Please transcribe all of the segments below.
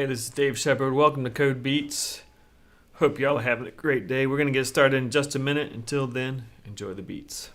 Hey, this is Dave Shepard. Welcome to CodeBeats. Hope y'all are having a great day. We're going to get started in just a minute. Until then, enjoy the beats.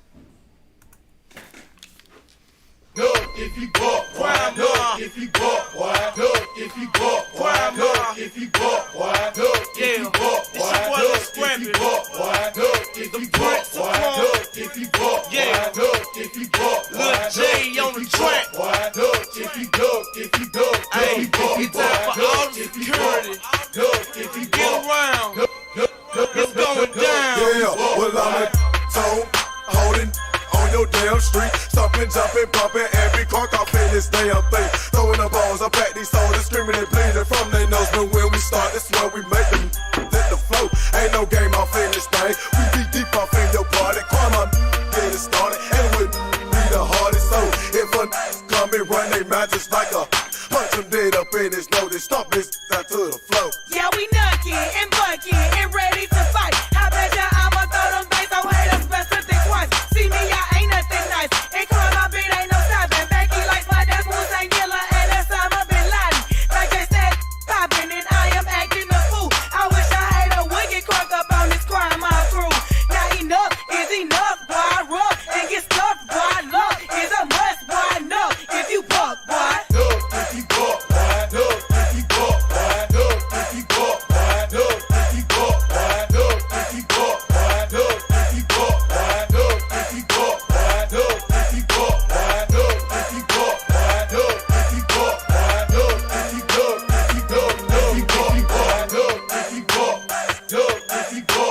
Look, if you go, why? Look, if you go, why? Look, if you go, why? Look, if you go, why? Look, if you go, why? Look, if you go, why? Look, if you go, why? Look, if you go, why? Look, if you go, why? J on the track. Look, if you go, if you go, if you go, it's time for all the security. Look, if you Get go, around. It's going down. Yeah, well I'm a tone holding on your damn street, stomping, jumping, bumping, every car off in this damn thing. Throwing the balls up at these soldiers, screaming and bleeding from their nose. But when we start, that's when we make them hit the flow. Ain't no game off in this thing. We be deep off in your party. Crime on get it started, and we be the hardest. So if a come and run they mouth just like a punch them dead up in his nose, they stomp his out to the flow. Yeah, we knocking and bucking and ready to fight. I bet ya I'ma throw them things, so haters best to think twice. See me, I ain't nothing nice. And call my beat ain't no stopping. Becky like my that's Hussein Gilla and that's Osama bin Laden. Like they said, popping and I am acting a fool. I wish I had a wicked crunk up on this crime my crew. Now enough is enough, boy. I rub and get stuck, boy. Love is a must, boy. No, if you buck, boy. look, if you go, why? Look, if you go, why? Look, if you go, why? Look, if you go, why? Look, if you go, why? Look, if you go, why? Look, if you go, why? Look, if you go, why? Look, if you go, why? Look, if you go, why? Look, if you go, if you go, if you go, why? Look, if you go, look, if you go,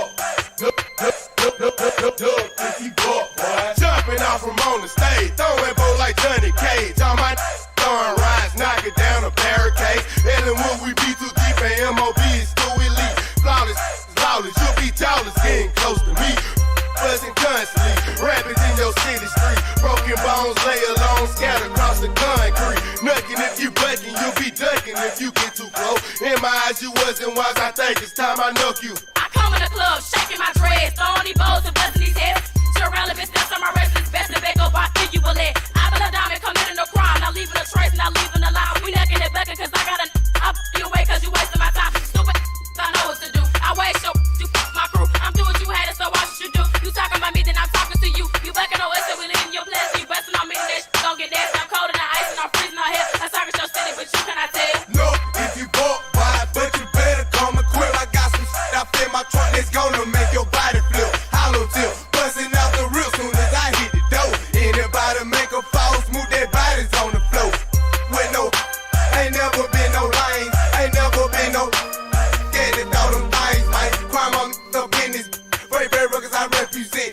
look, if you go, why? Jumping off from on the stage, throwing bow like Johnny Cage. All my throwing rides, knocking down a barricade. Yelling when we be too deep and MOB is too elite. Flawless, lawless, you'll be jawless, getting close to me. Buzzing constantly, rapping in your city street. Broken bones lay alone, scattered across the concrete. Nucking if you bucking, you'll be ducking if you get too close. In my eyes, you wasn't wise, I think it's time I knock you. I come in the club, shaking my dreads, throwing these bows and busting these heads. Surrounded with steps on my restless best to back up, I think you will let. I been a diamond committing a crime, not leaving a trace, not leaving a line. We necking and bucking cause I got a up you away cause you wasting my time. Stupid, I know what to do. I waste your you my crew. I'm doing what you had it, so what should you do? You talking about me, then I'm talking to you. You bucking on us, so we living your place. You busting on me, that shit gon' get nasty. I'm cold in the ice and I'm freezing on hell. I target your city, but you cannot tell. Look, if you walk by, but you better come and quick. I got some shit up in my trunk that's gonna make your body flip. Hollow tip, busting out the rip soon as I hit the door. Anybody make a fall, smooth their bodies on the floor. With no, ain't never been no lanes, ain't never been no scared to throw them things, man. Crime on up in this, very, very rugged I represent.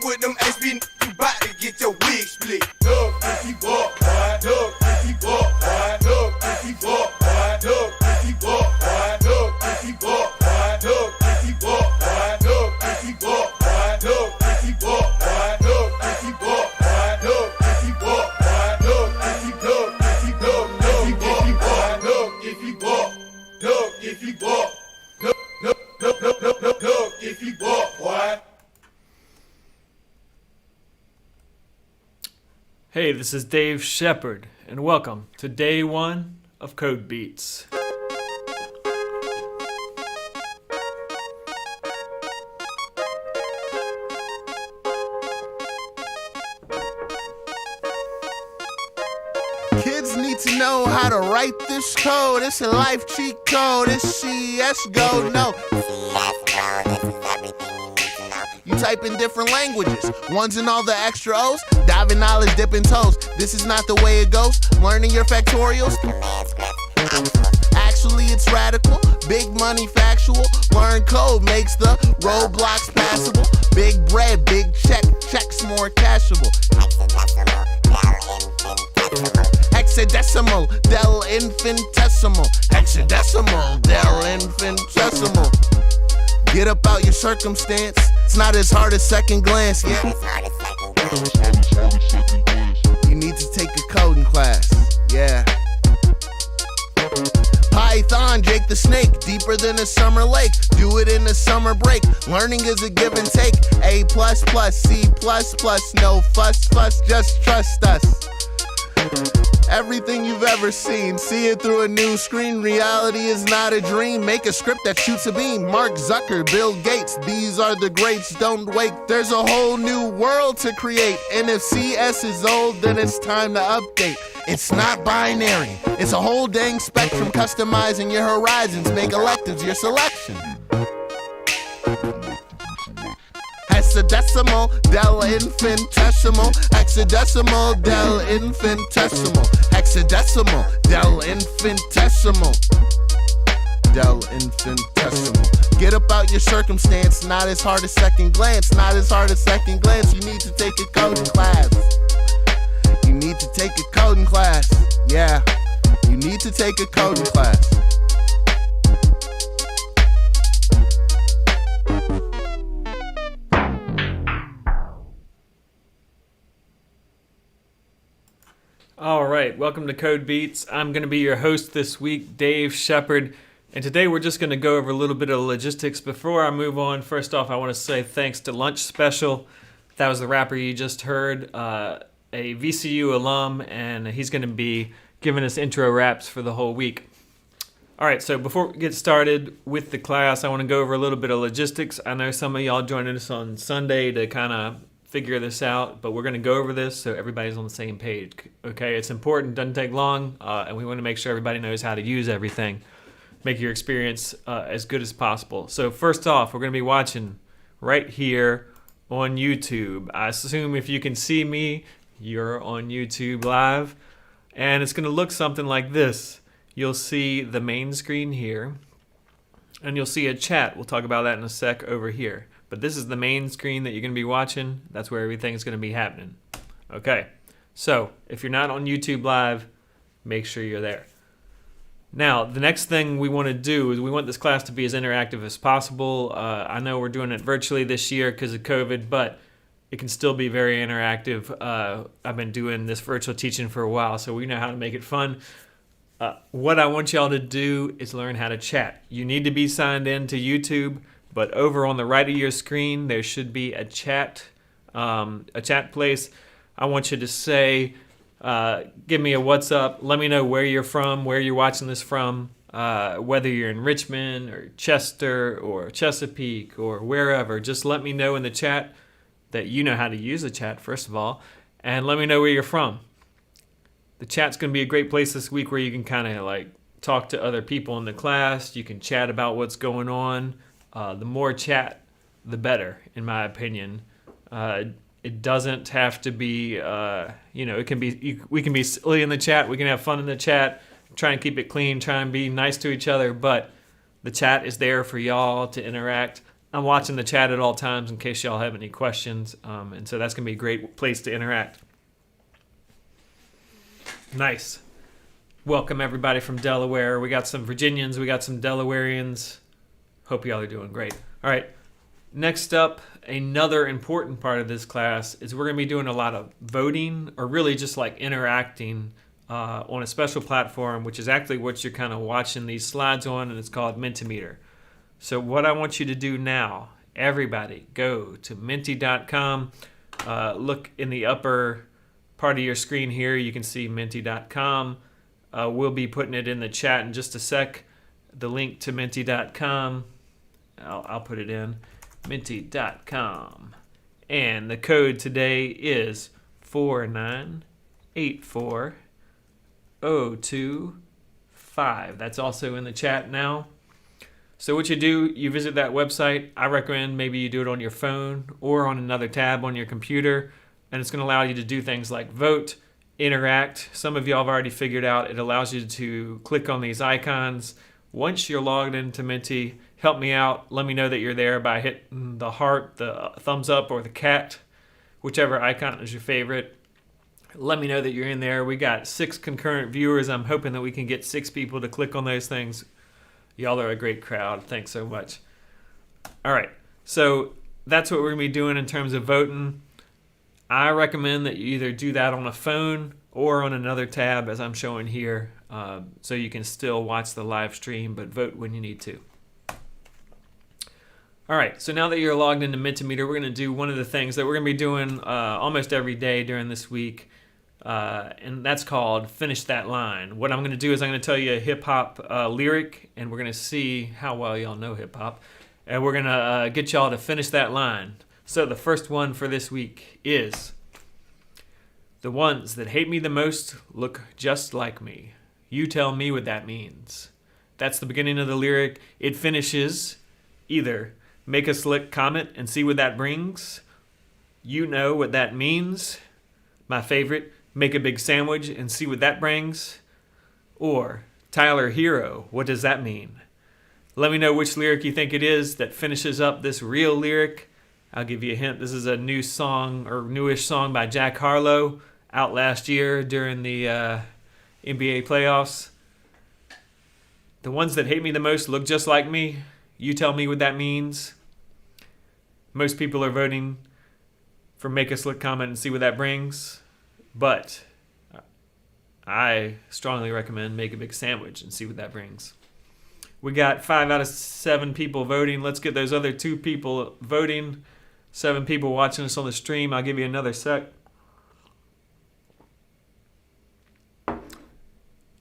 With them HP, you bout to get your wig split. Look, if you go, why? Look, if you go, why? Look, if you go, why? Look, if you go, why? Look, if you go, why? Look, if you go, why? Look, if you go, why? Look, if you go, why? Look, if you go, why? Look, if you go, why? Look, if you go, if you go, if you go, why? Look, if you go, look, if you go, look, if you go, why? Hey, this is Dave Shepard, and welcome to day one of CodeBeats. Kids need to know how to write this code. It's a life cheat code. It's CS go no. You type in different languages, ones and all the extra O's, diving knowledge, dipping toes. This is not the way it goes. Learning your factorials. Actually, it's radical. Big money factual. Learn code makes the roadblocks passable. Big bread, big check, checks more cashable. Hexadecimal, del infinitesimal. Hexadecimal, del infinitesimal. Get up out your circumstance. It's not as hard as second glance, yeah. You need to take a coding class, yeah. Python, Jake the Snake, deeper than a summer lake. Do it in the summer break. Learning is a give and take. A++, C++, no fuss, just trust us. Everything you've ever seen, see it through a new screen. Reality is not a dream. Make a script that shoots a beam. Mark Zucker, Bill Gates, these are the greats. Don't wait, there's a whole new world to create. And if CS is old, then it's time to update. It's not binary, it's a whole dang spectrum. Customizing your horizons, make electives your selection. Hexadecimal, del infinitesimal. Hexadecimal, del infinitesimal. Hexadecimal, del infinitesimal. Del infinitesimal. Get about your circumstance, not as hard as second glance. Not as hard as second glance, you need to take a coding class. You need to take a coding class. Yeah, you need to take a coding class. All right, welcome to CodeBeats. I'm going to be your host this week, Dave Shepard, and today we're just going to go over a little bit of logistics. Before I move on, first off, I want to say thanks to Lunch Special. That was the rapper you just heard, a VCU alum, and he's going to be giving us intro raps for the whole week. All right, so before we get started with the class, I want to go over a little bit of logistics. I know some of y'all joining us on Sunday to kind of figure this out, but we're going to go over this so everybody's on the same page. Okay, it's important, doesn't take long, and we want to make sure everybody knows how to use everything. Make your experience as good as possible. So first off, we're going to be watching right here on YouTube. I assume if you can see me, you're on YouTube Live, and it's going to look something like this. You'll see the main screen here, and you'll see a chat. We'll talk about that in a sec over here. But this is the main screen that you're going to be watching. That's where everything's going to be happening. Okay, so if you're not on YouTube Live, make sure you're there. Now, the next thing we want to do is we want this class to be as interactive as possible. I know we're doing it virtually this year because of COVID, but it can still be very interactive. I've been doing this virtual teaching for a while, so we know how to make it fun. What I want y'all to do is learn how to chat. You need to be signed in to YouTube. But over on the right of your screen, there should be a chat place. I want you to say, give me a what's up. Let me know where you're from, where you're watching this from, whether you're in Richmond or Chester or Chesapeake or wherever. Just let me know in the chat that you know how to use the chat, first of all, and let me know where you're from. The chat's going to be a great place this week where you can kind of like talk to other people in the class. You can chat about what's going on. The more chat, the better, in my opinion. It doesn't have to be, it can be. We can be silly in the chat. We can have fun in the chat. Try and keep it clean. Try and be nice to each other. But the chat is there for y'all to interact. I'm watching the chat at all times in case y'all have any questions. And so that's gonna be a great place to interact. Nice. Welcome everybody from Delaware. We got some Virginians. We got some Delawareans. Hope y'all are doing great. All right, next up, another important part of this class is we're going to be doing a lot of voting, or really just like interacting on a special platform, which is actually what you're kind of watching these slides on, and it's called Mentimeter. So what I want you to do now, everybody, go to menti.com. Look in the upper part of your screen here. You can see menti.com. We'll be putting it in the chat in just a sec. The link to menti.com. I'll put it in, menti.com. And the code today is 4984025. That's also in the chat now. So what you do, you visit that website. I recommend maybe you do it on your phone or on another tab on your computer. And it's going to allow you to do things like vote, interact. Some of y'all have already figured out it allows you to click on these icons. Once you're logged into Menti, help me out. Let me know that you're there by hitting the heart, the thumbs up, or the cat, whichever icon is your favorite. Let me know that you're in there. We got 6 concurrent viewers. I'm hoping that we can get 6 people to click on those things. Y'all are a great crowd. Thanks so much. All right, so that's what we're going to be doing in terms of voting. I recommend that you either do that on a phone or on another tab, as I'm showing here, so you can still watch the live stream, but vote when you need to. All right, so now that you're logged into Mentimeter, we're going to do one of the things that we're going to be doing almost every day during this week. and that's called Finish That Line. What I'm going to do is I'm going to tell you a hip-hop lyric, and we're going to see how well y'all know hip-hop, and we're going to get y'all to finish that line. So the first one for this week is, the ones that hate me the most look just like me. You tell me what that means. That's the beginning of the lyric. It finishes either make a slick comment and see what that brings. You know what that means. My favorite, make a big sandwich and see what that brings. Or Tyler Hero, what does that mean? Let me know which lyric you think it is that finishes up this real lyric. I'll give you a hint. This is a new song or newish song by Jack Harlow, out last year during the NBA playoffs. The ones that hate me the most look just like me. You tell me what that means. Most people are voting for make a slick comment and see what that brings. But I strongly recommend make a big sandwich and see what that brings. We got 5 out of 7 people voting. Let's get those other 2 people voting. 7 people watching us on the stream. I'll give you another sec.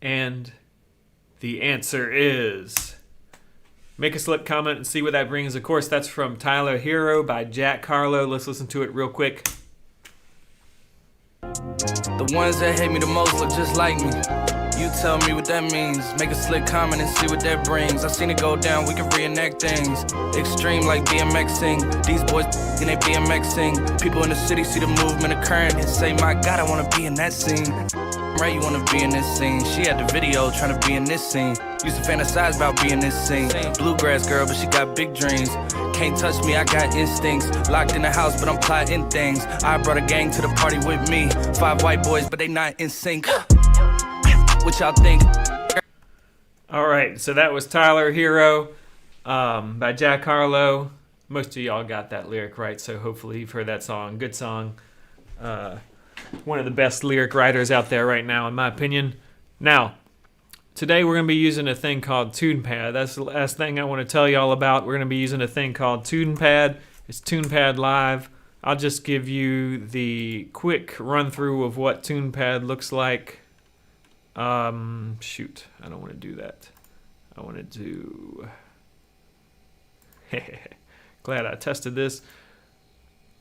And the answer is make a slick comment and see what that brings. Of course, that's from Tyler Hero by Jack Harlow. Let's listen to it real quick. The ones that hate me the most look just like me. You tell me what that means. Make a slick comment and see what that brings. I seen it go down, we can reenact things. Extreme like BMXing. These boys and they BMXing. People in the city see the movement occurring and say, my God, I wanna be in that scene. Right, you wanna be in this scene. She had the video trying to be in this scene. Used to fantasize about being this scene. Bluegrass girl, but she got big dreams. Can't touch me, I got instincts. Locked in the house, but I'm plotting things. I brought a gang to the party with me. 5 white boys, but they not in sync. What y'all think? All right, so that was Tyler Hero by Jack Harlow. Most of y'all got that lyric right, so hopefully you've heard that song. Good song. One of the best lyric writers out there right now, in my opinion. Now, today we're going to be using a thing called TunePad. That's the last thing I want to tell y'all about. We're going to be using a thing called TunePad. It's TunePad Live. I'll just give you the quick run-through of what TunePad looks like. Shoot, I don't want to do that. I want to do... Glad I tested this.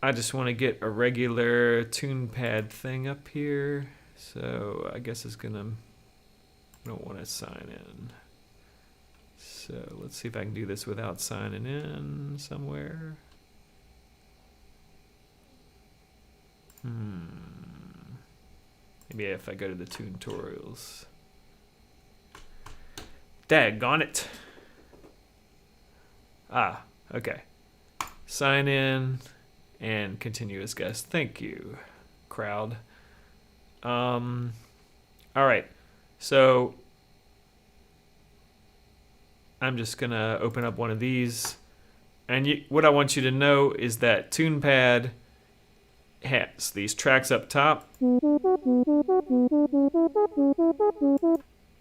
I just want to get a regular TunePad thing up here. So I guess it's gonna... I don't want to sign in. So let's see if I can do this without signing in somewhere. Maybe if I go to the tutorials. Daggone it. Ah, okay. Sign in and continue as guest. Thank you, crowd. All right. So I'm just going to open up one of these. And what I want you to know is that TunePad has these tracks up top.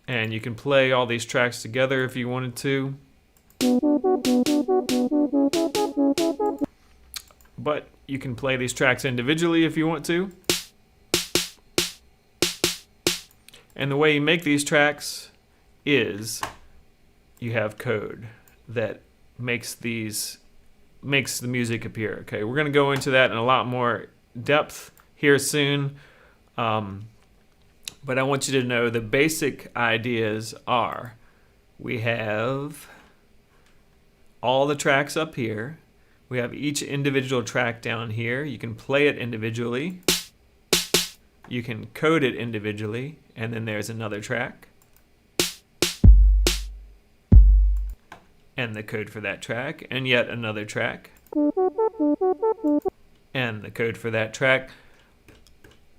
And you can play all these tracks together if you wanted to. But you can play these tracks individually if you want to. And the way you make these tracks is you have code that makes the music appear. Okay, we're going to go into that in a lot more depth here soon. But I want you to know the basic ideas are we have all the tracks up here. We have each individual track down here. You can play it individually. You can code it individually. And then there's another track. And the code for that track. And yet another track. And the code for that track.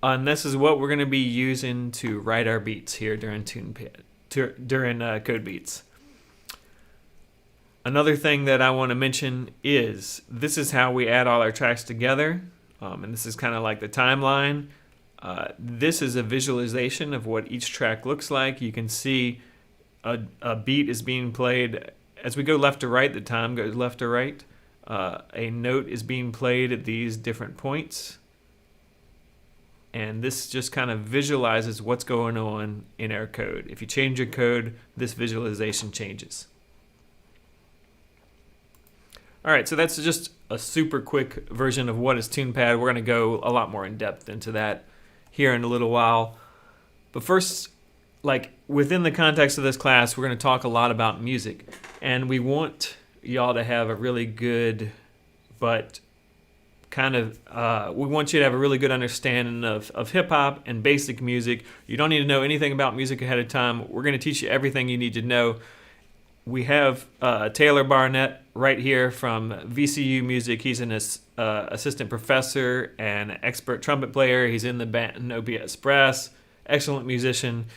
And this is what we're going to be using to write our beats here during CodeBeats. Another thing that I want to mention is this is how we add all our tracks together. And this is kind of like the timeline. This is a visualization of what each track looks like. You can see a beat is being played. As we go left to right, the time goes left to right. A note is being played at these different points. and this just kind of visualizes what's going on in our code. If you change your code, this visualization changes. All right, so that's just a super quick version of what is TunePad. We're going to go a lot more in depth into that here in a little while. But first, like within the context of this class, we're going to talk a lot about music, and we want y'all to have a really good, but we want you to have a really good understanding of hip-hop and basic music. You don't need to know anything about music ahead of time. We're going to teach you everything you need to know. We have Taylor Barnett right here from VCU Music. He's an assistant professor and expert trumpet player. He's in the band No BS Brass. Excellent musician.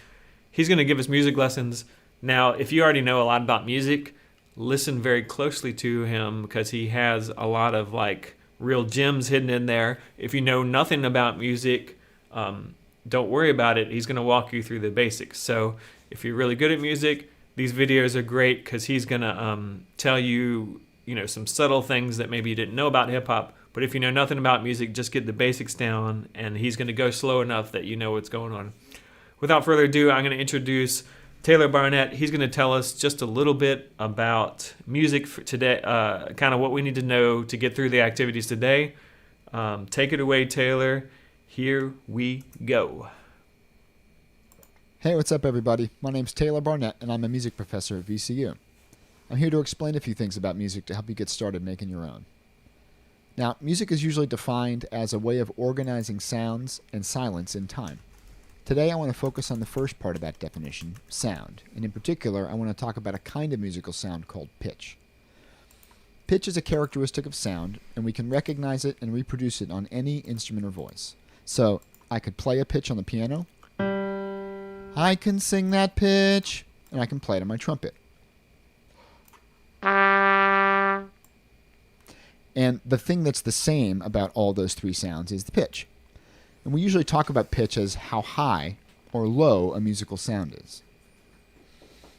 He's going to give us music lessons. Now, if you already know a lot about music, listen very closely to him because he has a lot of like real gems hidden in there. If you know nothing about music, don't worry about it. He's going to walk you through the basics. So if you're really good at music, these videos are great because he's going to tell you, some subtle things that maybe you didn't know about hip-hop. But if you know nothing about music, just get the basics down, and he's going to go slow enough that you know what's going on. Without further ado, I'm going to introduce Taylor Barnett. He's going to tell us just a little bit about music for today, kind of what we need to know to get through the activities today. Take it away, Taylor. Here we go. Hey, what's up, everybody? My name's Taylor Barnett, and I'm a music professor at VCU. I'm here to explain a few things about music to help you get started making your own. Now, music is usually defined as a way of organizing sounds and silence in time. Today, I want to focus on the first part of that definition, sound, and in particular, I want to talk about a kind of musical sound called pitch. Pitch is a characteristic of sound, and we can recognize it and reproduce it on any instrument or voice. So, I could play a pitch on the piano, I can sing that pitch, and I can play it on my trumpet. And the thing that's the same about all those three sounds is the pitch. And we usually talk about pitch as how high or low a musical sound is.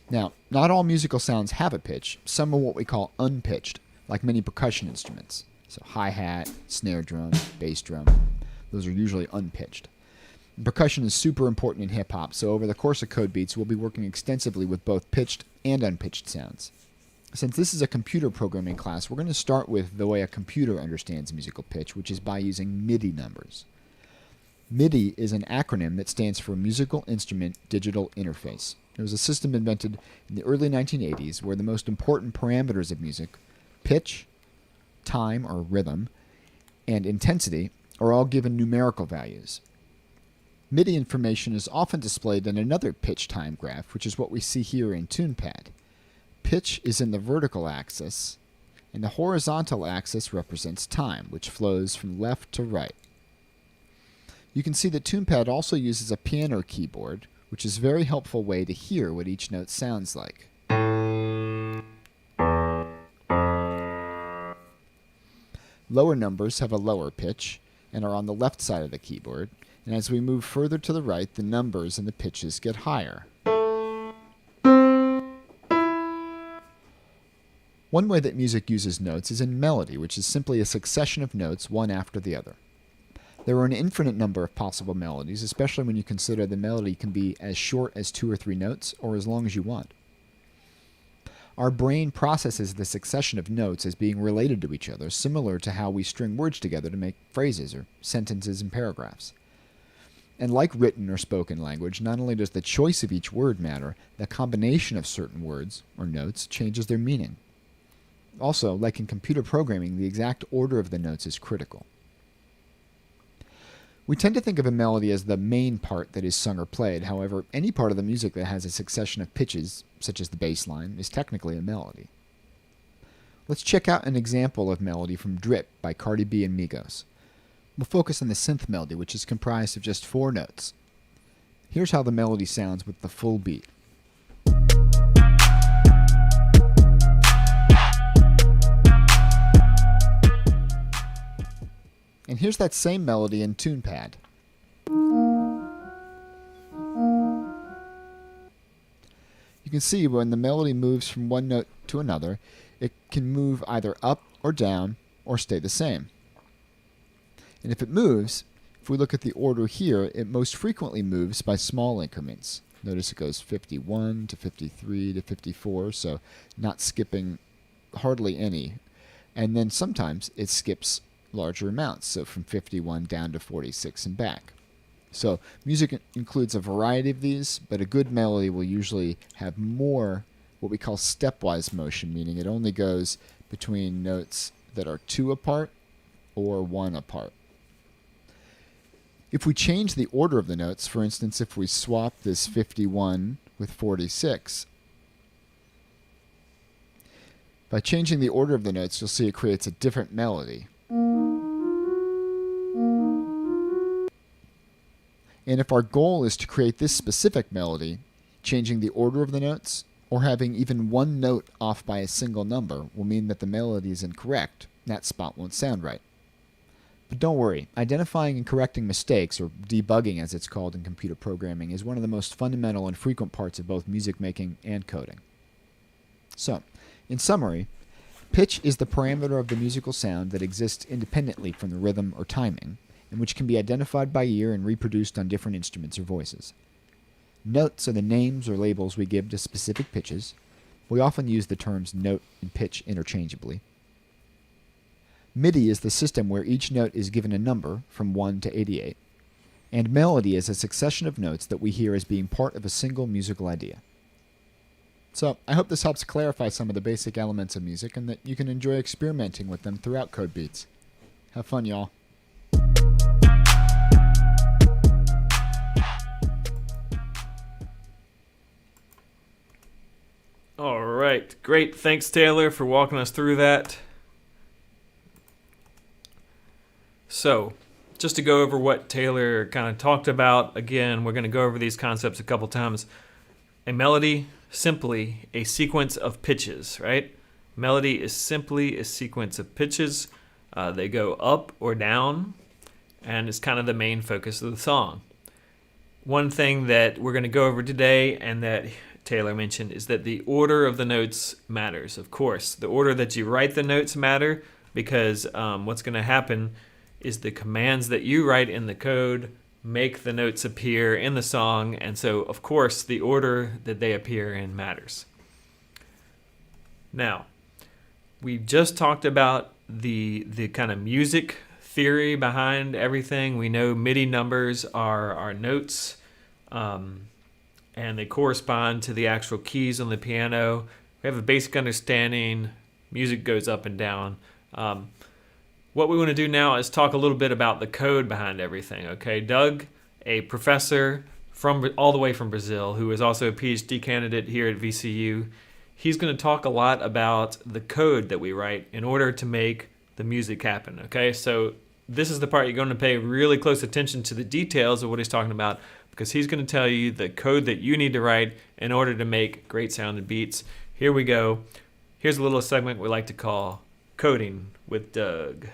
Now, not all musical sounds have a pitch. Some are what we call unpitched, like many percussion instruments. So hi-hat, snare drum, bass drum, those are usually unpitched. Percussion is super important in hip-hop, so over the course of CodeBeats, we'll be working extensively with both pitched and unpitched sounds. Since this is a computer programming class, we're going to start with the way a computer understands musical pitch, which is by using MIDI numbers. MIDI is an acronym that stands for Musical Instrument Digital Interface. It was a system invented in the early 1980s where the most important parameters of music, pitch, time or rhythm, and intensity, are all given numerical values. MIDI information is often displayed in another pitch time graph, which is what we see here in TunePad. Pitch is in the vertical axis, and the horizontal axis represents time, which flows from left to right. You can see that TunePad also uses a piano keyboard, which is a very helpful way to hear what each note sounds like. Lower numbers have a lower pitch and are on the left side of the keyboard, and as we move further to the right, the numbers and the pitches get higher. One way that music uses notes is in melody, which is simply a succession of notes, one after the other. There are an infinite number of possible melodies, especially when you consider the melody can be as short as 2 or 3 notes, or as long as you want. Our brain processes the succession of notes as being related to each other, similar to how we string words together to make phrases or sentences and paragraphs. And like written or spoken language, not only does the choice of each word matter, the combination of certain words, or notes, changes their meaning. Also, like in computer programming, the exact order of the notes is critical. We tend to think of a melody as the main part that is sung or played. However, any part of the music that has a succession of pitches, such as the bass line, is technically a melody. Let's check out an example of melody from Drip by Cardi B and Migos. We'll focus on the synth melody, which is comprised of just 4 notes. Here's how the melody sounds with the full beat. And here's that same melody in TunePad. You can see when the melody moves from one note to another, it can move either up or down or stay the same. And if it moves, If we look at the order here, it most frequently moves by small increments. Notice it goes 51 to 53 to 54, so not skipping hardly any. And then sometimes it skips larger amounts, so from 51 down to 46 and back. So music includes a variety of these, but a good melody will usually have more what we call stepwise motion, meaning it only goes between notes that are 2 apart or 1 apart. If we change the order of the notes, for instance, if we swap this 51 with 46, by changing the order of the notes, you'll see it creates a different melody. And if our goal is to create this specific melody, changing the order of the notes, or having even one note off by a single number will mean that the melody is incorrect. That spot won't sound right. But don't worry, identifying and correcting mistakes, or debugging as it's called in computer programming, is one of the most fundamental and frequent parts of both music making and coding. So, in summary, pitch is the parameter of the musical sound that exists independently from the rhythm or timing, and which can be identified by ear and reproduced on different instruments or voices. Notes are the names or labels we give to specific pitches. We often use the terms note and pitch interchangeably. MIDI is the system where each note is given a number from 1 to 88, and melody is a succession of notes that we hear as being part of a single musical idea. So, I hope this helps clarify some of the basic elements of music and that you can enjoy experimenting with them throughout CodeBeats. Have fun, y'all. All right, great. Thanks, Taylor, for walking us through that. So, just to go over what Taylor kind of talked about, again, we're going to go over these concepts a couple times. A melody, simply a sequence of pitches, right? Melody is simply a sequence of pitches. They go up or down, and it's kind of the main focus of the song. One thing that we're going to go over today and that Taylor mentioned is that the order of the notes matters. Of course, the order that you write the notes matter because what's going to happen is the commands that you write in the code make the notes appear in the song, and so, of course, the order that they appear in matters. Now, we just talked about the kind of music theory behind everything. We know MIDI numbers are notes, and they correspond to the actual keys on the piano. We have a basic understanding. Music goes up and down. What we want to do now is talk a little bit about the code behind everything, okay? Doug, a professor all the way from Brazil, who is also a PhD candidate here at VCU, he's going to talk a lot about the code that we write in order to make the music happen, okay? So this is the part you're going to pay really close attention to the details of what he's talking about, because he's going to tell you the code that you need to write in order to make great sounding beats. Here we go. Here's a little segment we like to call Coding with Doug.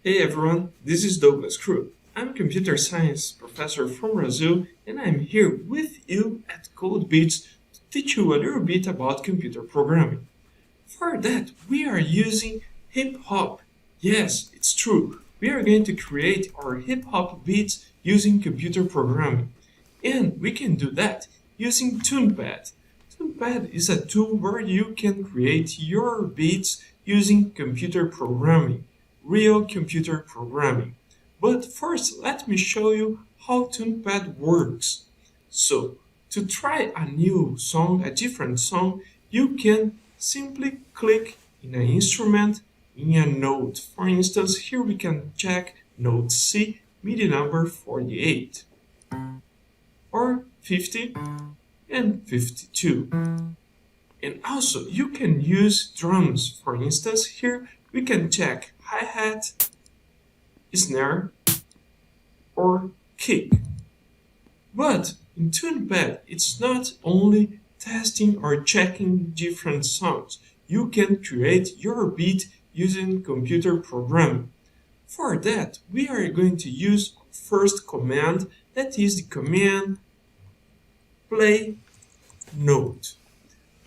Hey everyone, this is Douglas Crew. I'm a computer science professor from Brazil, and I'm here with you at CodeBeats to teach you a little bit about computer programming. For that, we are using hip-hop. Yes, it's true. We are going to create our hip-hop beats using computer programming. And we can do that using TunePad. TunePad is a tool where you can create your beats using computer programming. Real computer programming. But first, let me show you how TunePad works. So, to try a new song, a different song, you can simply click in an instrument, in a note. For instance, here we can check note C, MIDI number 48, or 50 and 52. And also, you can use drums. For instance, here we can check hi-hat, snare, or kick. But in TunePad, it's not only testing or checking different sounds. You can create your beat using computer programming. For that, we are going to use first command, that is the command play note.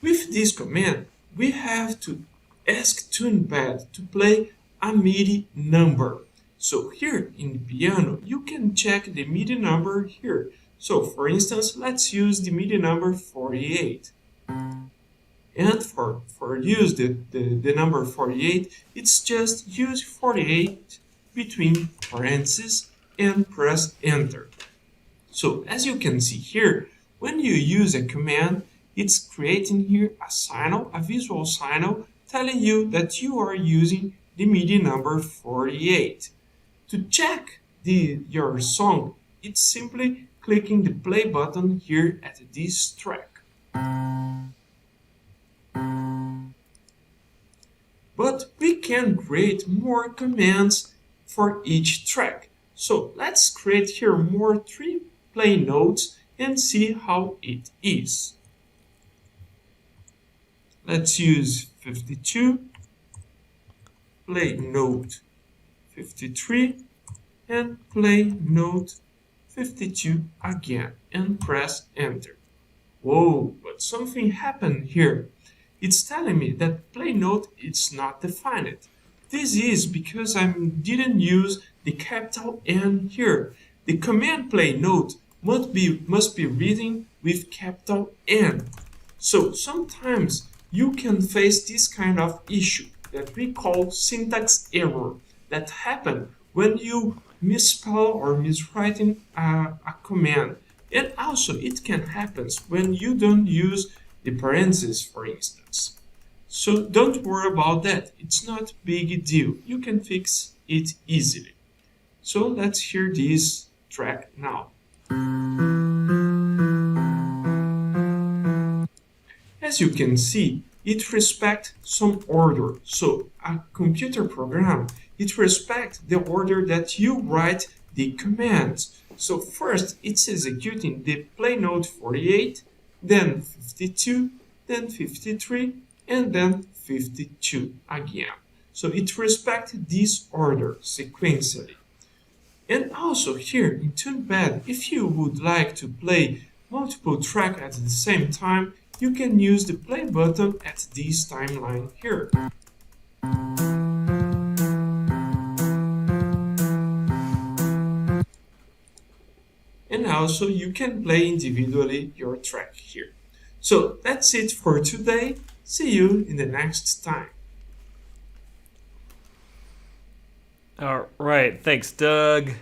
With this command, we have to ask TunePad to play a MIDI number. So here in the piano, you can check the MIDI number here. So for instance, let's use the MIDI number 48. And for use the number 48, it's just use 48 between parentheses and press enter. So as you can see here, when you use a command, it's creating here a signal, a visual signal, telling you that you are using the MIDI number 48. To check your song, it's simply clicking the play button here at this track. But we can create more commands for each track. So let's create here more 3 play notes and see how it is. Let's use 52, play note 53, and play note 52 again, and press enter. Whoa, but something happened here. It's telling me that play note is not defined. This is because I didn't use the capital N here. The command play note must be written with capital N. So sometimes you can face this kind of issue that we call syntax error that happen when you misspell or miswriting a command. And also it can happen when you don't use the parentheses, for instance. So don't worry about that. It's not a big deal. You can fix it easily. So let's hear this track now. As you can see, it respects some order. So a computer program, it respects the order that you write the commands. So first it's executing the play note 48, then 52, then 53, and then 52 again. So it respects this order sequentially. And also here in TunePad, if you would like to play multiple tracks at the same time, you can use the play button at this timeline here. And also you can play individually your track here. So that's it for today. See you in the next time. All right. Thanks, Doug.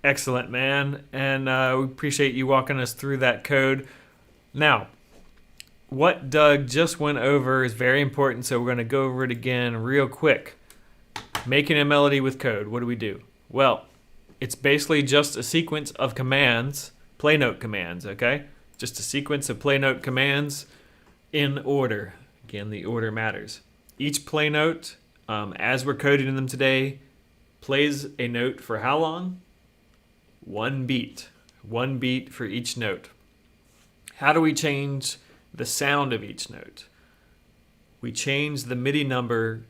Excellent, man. And we appreciate you walking us through that code. Now, what Doug just went over is very important, so we're going to go over it again real quick. Making a melody with code. What do we do? Well, it's basically just a sequence of commands, play note commands, okay? Just a sequence of play note commands in order. Again, the order matters. Each play note, as we're coding them today, plays a note for how long? 1 beat. 1 beat for each note. How do we change the sound of each note? We change the MIDI number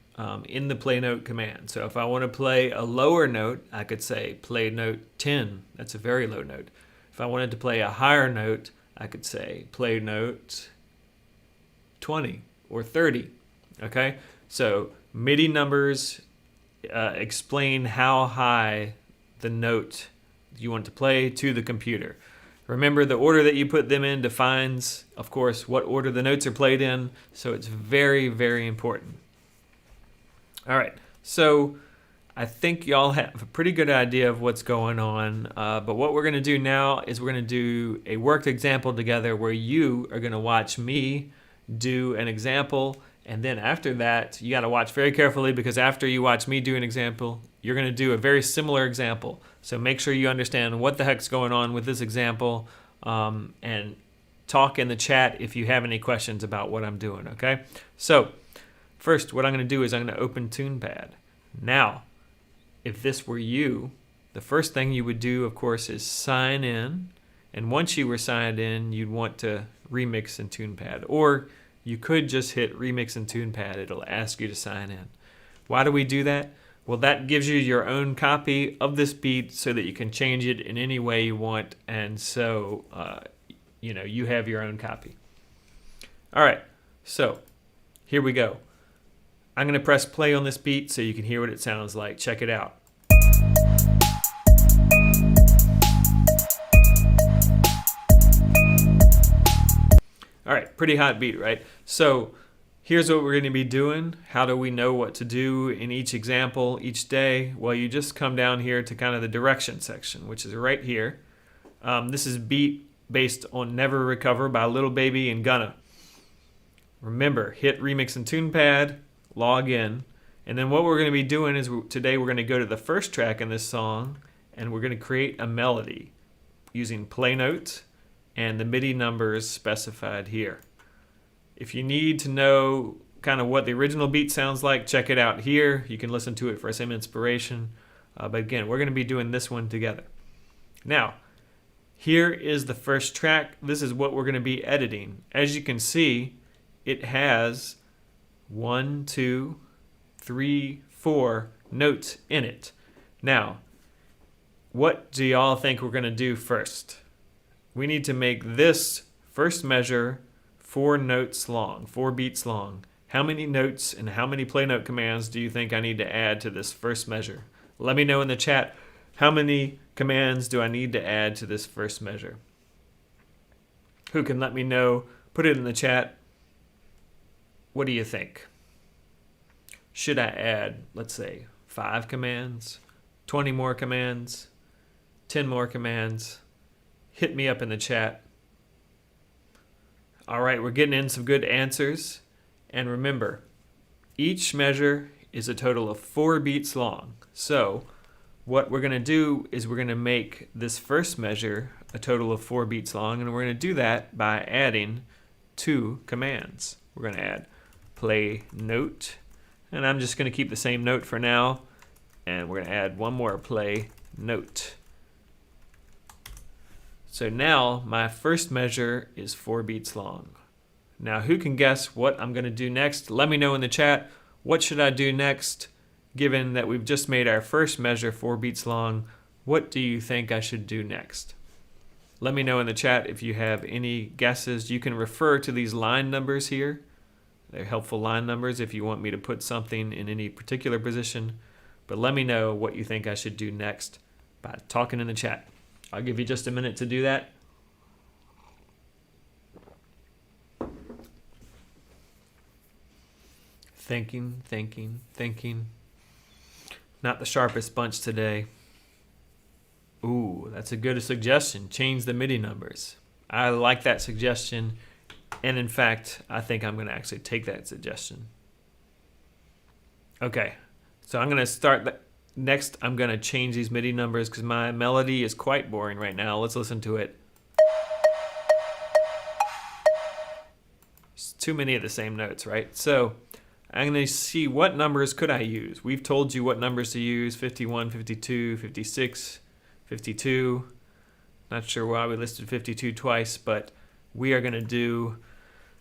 in the play note command. So if I want to play a lower note, I could say play note 10. That's a very low note. If I wanted to play a higher note, I could say play note 20 or 30. Okay? So MIDI numbers explain how high the note you want to play to the computer. Remember, the order that you put them in defines, of course, what order the notes are played in, so it's very, very important. All right, so I think y'all have a pretty good idea of what's going on, but what we're going to do now is we're going to do a worked example together where you are going to watch me do an example, and then after that, you got to watch very carefully because after you watch me do an example, you're going to do a very similar example. So make sure you understand what the heck's going on with this example, and talk in the chat if you have any questions about what I'm doing, okay? So first, what I'm going to do is I'm going to open TunePad. Now, if this were you, the first thing you would do, of course, is sign in. And once you were signed in, you'd want to remix in TunePad. Or you could just hit remix in TunePad. It'll ask you to sign in. Why do we do that? Well, that gives you your own copy of this beat so that you can change it in any way you want. And so, you have your own copy. All right, so here we go. I'm going to press play on this beat so you can hear what it sounds like. Check it out. All right, pretty hot beat, right? So here's what we're going to be doing. How do we know what to do in each example each day? Well, you just come down here to kind of the direction section, which is right here. This is beat based on Never Recover by Lil Baby and Gunna. Remember, hit Remix and Tune Pad, log in, and then what we're going to be doing is today we're going to go to the first track in this song and we're going to create a melody using play note and the MIDI numbers specified here. If you need to know kind of what the original beat sounds like, check it out here. You can listen to it for some inspiration. But again, we're going to be doing this one together. Now, here is the first track. This is what we're going to be editing. As you can see, it has 1, 2, 3, 4 notes in it. Now, what do y'all think we're going to do first? We need to make this first measure 4 notes long, 4 beats long. How many notes and how many play note commands do you think I need to add to this first measure? Let me know in the chat, how many commands do I need to add to this first measure? Who can let me know? Put it in the chat. What do you think? Should I add, let's say, 5 commands, 20 more commands, 10 more commands? Hit me up in the chat. All right, we're getting in some good answers. And remember, each measure is a total of 4 beats long. So what we're going to do is we're going to make this first measure a total of 4 beats long, and we're going to do that by adding 2 commands. We're going to add play note, and I'm just going to keep the same note for now, and we're going to add one more play note. So now my first measure is 4 beats long. Now who can guess what I'm going to do next? Let me know in the chat. What should I do next? Given that we've just made our first measure 4 beats long, what do you think I should do next? Let me know in the chat if you have any guesses. You can refer to these line numbers here. They're helpful line numbers if you want me to put something in any particular position. But let me know what you think I should do next by talking in the chat. I'll give you just a minute to do that. Thinking. Not the sharpest bunch today. Ooh, that's a good suggestion. Change the MIDI numbers. I like that suggestion. And in fact, I think I'm going to actually take that suggestion. Okay, so I'm going to start that. Next, I'm going to change these MIDI numbers because my melody is quite boring right now. Let's listen to it. It's too many of the same notes, right? So I'm going to see what numbers could I use. We've told you what numbers to use: 51, 52, 56, 52. Not sure why we listed 52 twice, but we are going to do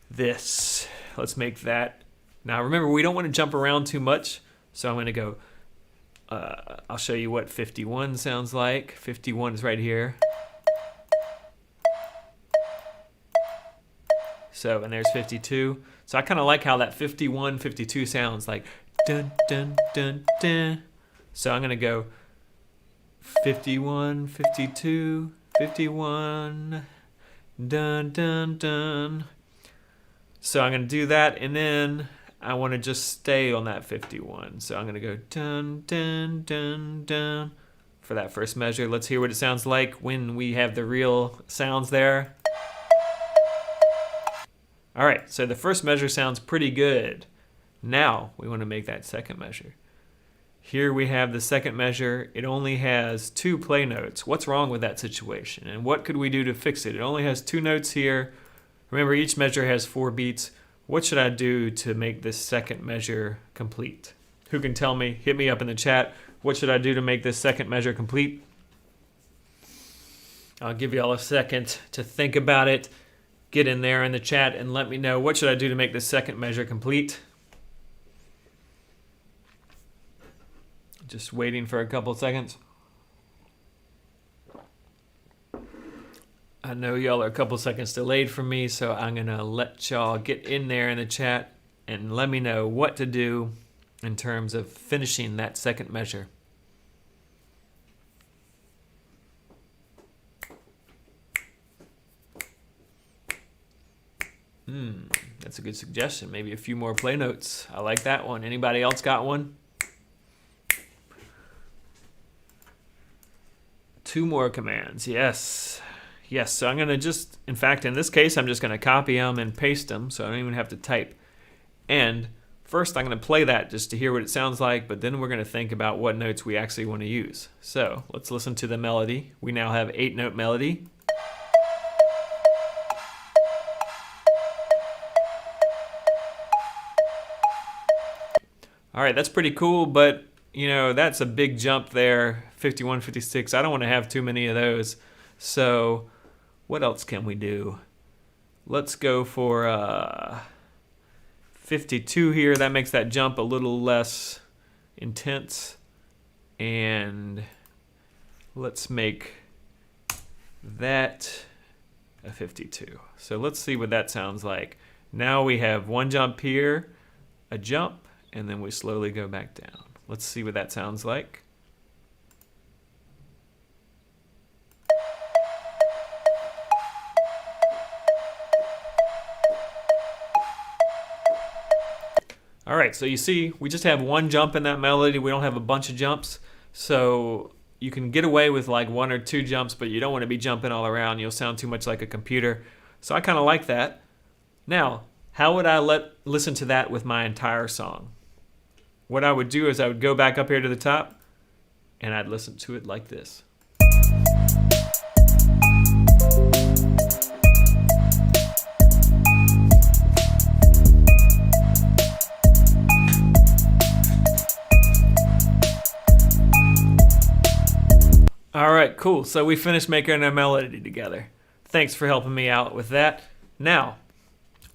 this. Let's make that. Now remember, we don't want to jump around too much, so I'm going to go. I'll show you what 51 sounds like. 51 is right here. So, and there's 52. So I kind of like how that 51, 52 sounds like dun, dun, dun, dun. So I'm going to go 51, 52, 51, dun, dun, dun. So I'm going to do that, and then I want to just stay on that 51. So I'm going to go dun, dun, dun, dun for that first measure. Let's hear what it sounds like when we have the real sounds there. All right, so the first measure sounds pretty good. Now we want to make that second measure. Here we have the second measure. It only has 2 play notes. What's wrong with that situation? And what could we do to fix it? It only has 2 notes here. Remember, each measure has 4 beats. What should I do to make this second measure complete? Who can tell me? Hit me up in the chat. What should I do to make this second measure complete? I'll give you all a second to think about it. Get in there in the chat and let me know, what should I do to make this second measure complete? Just waiting for a couple seconds. I know y'all are a couple seconds delayed from me, so I'm going to let y'all get in there in the chat and let me know what to do in terms of finishing that second measure. That's a good suggestion. Maybe a few more play notes. I like that one. Anybody else got one? 2 more commands. Yes. Yes, so I'm going to just, in fact, in this case, I'm just going to copy them and paste them, so I don't even have to type. And first, I'm going to play that just to hear what it sounds like, but then we're going to think about what notes we actually want to use. So let's listen to the melody. We now have 8-note melody. All right, that's pretty cool, but you know, that's a big jump there, 51, 56. I don't want to have too many of those. So what else can we do? Let's go for 52 here. That makes that jump a little less intense. And let's make that a 52. So let's see what that sounds like. Now we have 1 jump here, a jump, and then we slowly go back down. Let's see what that sounds like. All right, so you see, we just have 1 jump in that melody. We don't have a bunch of jumps. So you can get away with like 1 or 2 jumps, but you don't want to be jumping all around. You'll sound too much like a computer. So I kind of like that. Now, how would I listen to that with my entire song? What I would do is I would go back up here to the top and I'd listen to it like this. All right, cool. So we finished making a melody together. Thanks for helping me out with that. Now,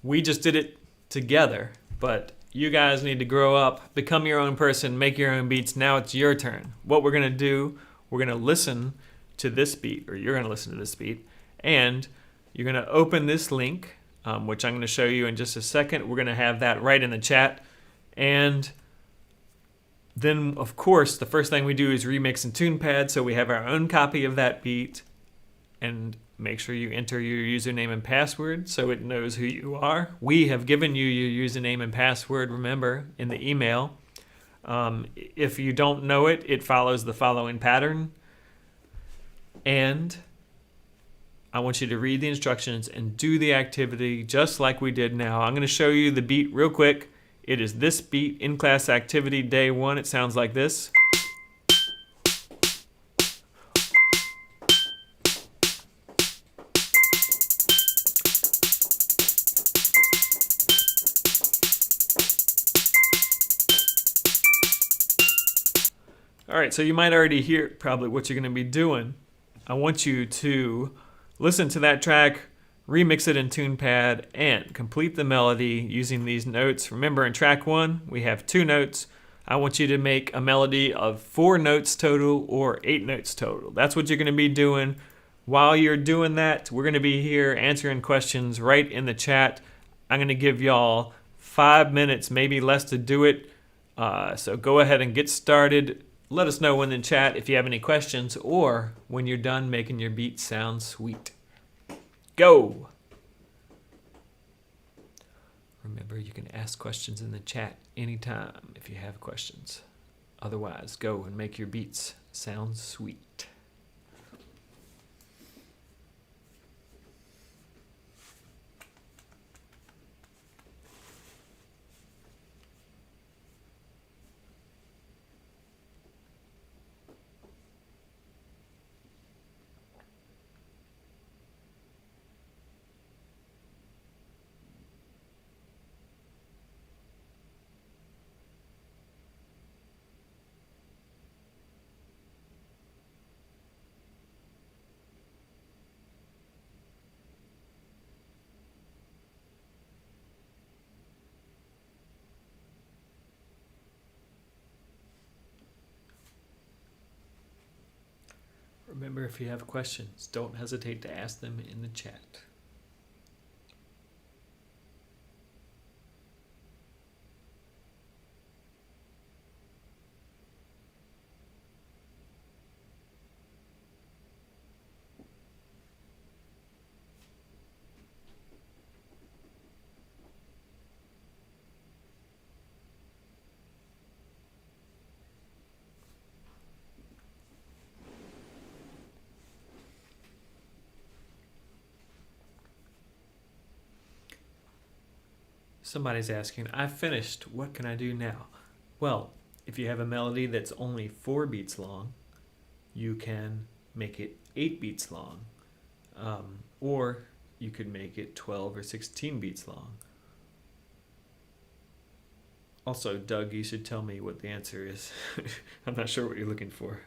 we just did it together, but you guys need to grow up, become your own person, make your own beats. Now it's your turn. What we're going to do, we're going to listen to this beat, or you're going to listen to this beat, and you're going to open this link, which I'm going to show you in just a second. We're going to have that right in the chat. And then, of course, the first thing we do is remix in TunePad, so we have our own copy of that beat. And make sure you enter your username and password so it knows who you are. We have given you your username and password, remember, in the email. If you don't know it, it follows the following pattern. And I want you to read the instructions and do the activity just like we did now. I'm going to show you the beat real quick. It is this beat, in-class activity day 1. It sounds like this. All right, so you might already hear probably what you're going to be doing. I want you to listen to that track, remix it in TunePad, and complete the melody using these notes. Remember, in track 1, we have 2 notes. I want you to make a melody of 4 notes total or 8 notes total. That's what you're going to be doing. While you're doing that, we're going to be here answering questions right in the chat. I'm going to give y'all 5 minutes, maybe less, to do it. So go ahead and get started. Let us know in the chat if you have any questions or when you're done making your beat sound sweet. Go! Remember, you can ask questions in the chat anytime if you have questions. Otherwise, go and make your beats sound sweet. Remember, if you have questions, don't hesitate to ask them in the chat. Somebody's asking, I've finished. What can I do now? Well, if you have a melody that's only 4 beats long, you can make it 8 beats long. Or you could make it 12 or 16 beats long. Also, Doug, you should tell me what the answer is. I'm not sure what you're looking for.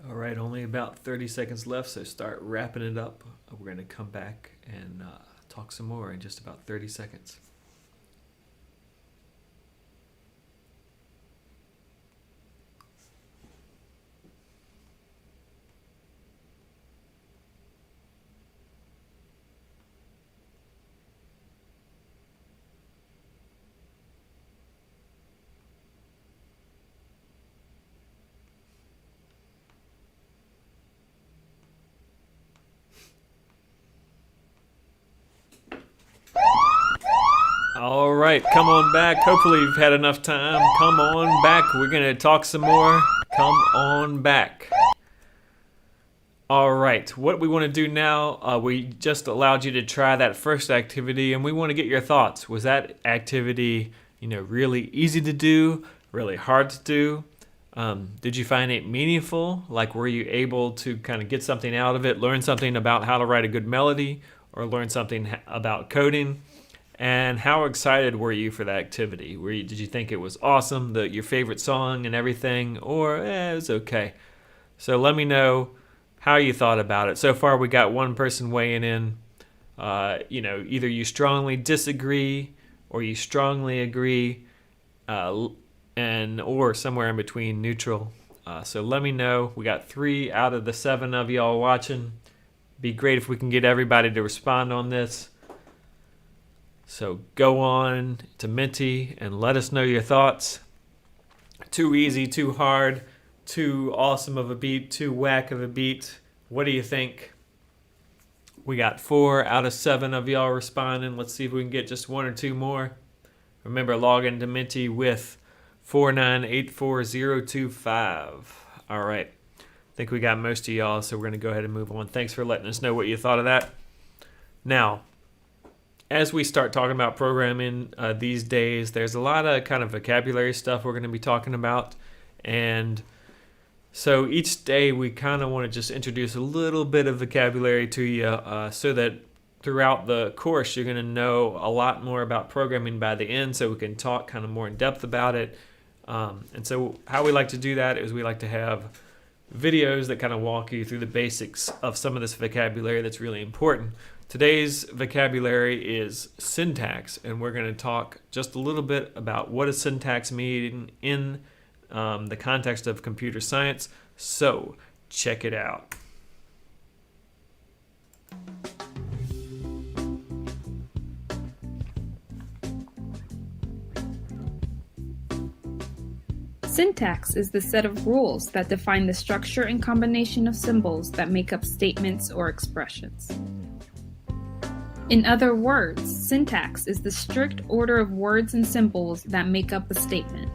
All right, only about 30 seconds left, so start wrapping it up. We're going to come back and talk some more in just about 30 seconds. All right, come on back. Hopefully you've had enough time. Come on back. We're going to talk some more. Come on back. All right, what we want to do now, we just allowed you to try that first activity, and we want to get your thoughts. Was that activity, really easy to do, really hard to do? Did you find it meaningful? Like, were you able to kind of get something out of it, learn something about how to write a good melody, or learn something about coding? And how excited were you for that activity? Did you think it was awesome, your favorite song and everything, or it was okay? So let me know how you thought about it. So far, we got one person weighing in. Either you strongly disagree or you strongly agree, or somewhere in between, neutral. So let me know. We got 3 out of the 7 of y'all watching. Be great if we can get everybody to respond on this. So go on to Menti and let us know your thoughts. Too easy, too hard, too awesome of a beat, too whack of a beat. What do you think? We got 4 out of 7 of y'all responding. Let's see if we can get just 1 or 2 more. Remember, log into Minty with 4984025. All right. I think we got most of y'all, so we're going to go ahead and move on. Thanks for letting us know what you thought of that. Now, as we start talking about programming these days, there's a lot of kind of vocabulary stuff we're going to be talking about. And so each day we kind of want to just introduce a little bit of vocabulary to you so that throughout the course you're going to know a lot more about programming by the end, so we can talk kind of more in depth about it. And so how we like to do that is we like to have videos that kind of walk you through the basics of some of this vocabulary that's really important. Today's vocabulary is syntax, and we're going to talk just a little bit about what does syntax mean in the context of computer science. So check it out. Syntax is the set of rules that define the structure and combination of symbols that make up statements or expressions. In other words, syntax is the strict order of words and symbols that make up a statement.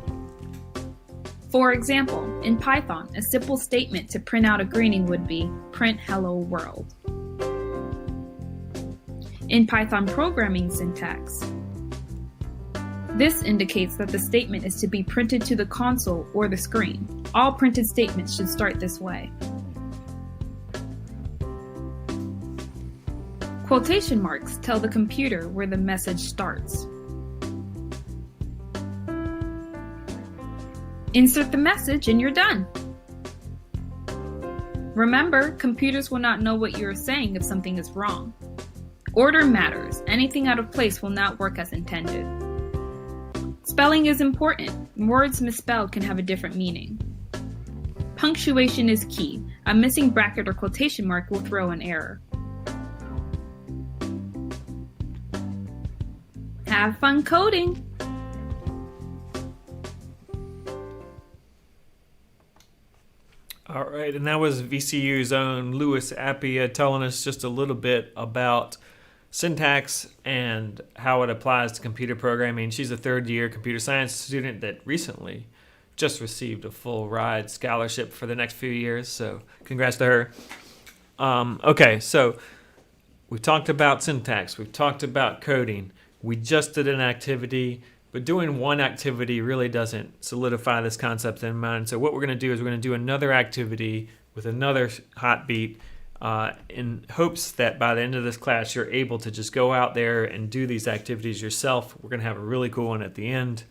For example, in Python, a simple statement to print out a greeting would be print hello world. In Python programming syntax, this indicates that the statement is to be printed to the console or the screen. All printed statements should start this way. Quotation marks tell the computer where the message starts. Insert the message and you're done. Remember, computers will not know what you're saying if something is wrong. Order matters. Anything out of place will not work as intended. Spelling is important. Words misspelled can have a different meaning. Punctuation is key. A missing bracket or quotation mark will throw an error. Have fun coding! All right, and that was VCU's own Louis Appia telling us just a little bit about syntax and how it applies to computer programming. She's a third-year computer science student that recently just received a full ride scholarship for the next few years, so congrats to her. Okay, so we've talked about syntax, we've talked about coding, we just did an activity, but doing one activity really doesn't solidify this concept in mind. So what we're going to do is we're going to do another activity with another hot beat in hopes that by the end of this class you're able to just go out there and do these activities yourself. We're going to have a really cool one at the end.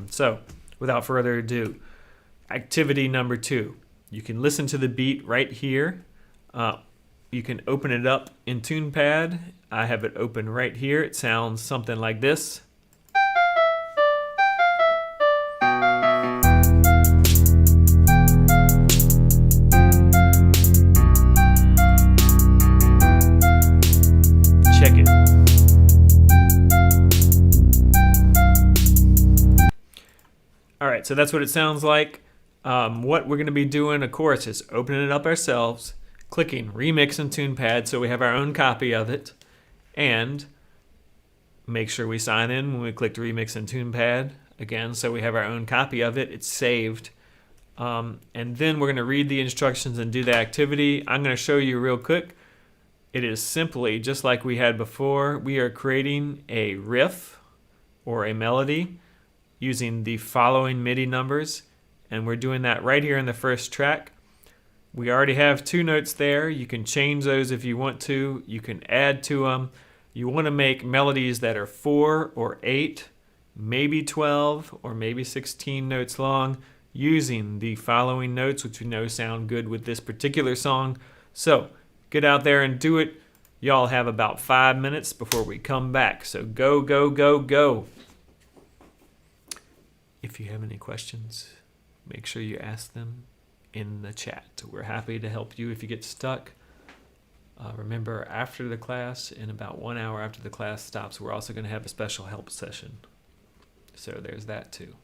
So without further ado, activity number 2. You can listen to the beat right here. You can open it up in TunePad. I have it open right here. It sounds something like this. Check it. All right, so that's what it sounds like. What we're going to be doing, of course, is opening it up ourselves, clicking Remix in TunePad so we have our own copy of it, and make sure we sign in when we click Remix in TunePad, again, so we have our own copy of it. It's saved. And then we're going to read the instructions and do the activity. I'm going to show you real quick. It is simply, just like we had before, we are creating a riff or a melody using the following MIDI numbers, and we're doing that right here in the first track. We already have 2 notes there. You can change those if you want to. You can add to them. You want to make melodies that are 4 or 8, maybe 12 or maybe 16 notes long using the following notes, which we know sound good with this particular song. So get out there and do it. Y'all have about 5 minutes before we come back. So go, go, go, go. If you have any questions, make sure you ask them in the chat. We're happy to help you if you get stuck. Remember, after the class, in about 1 hour after the class stops, we're also going to have a special help session. So there's that too.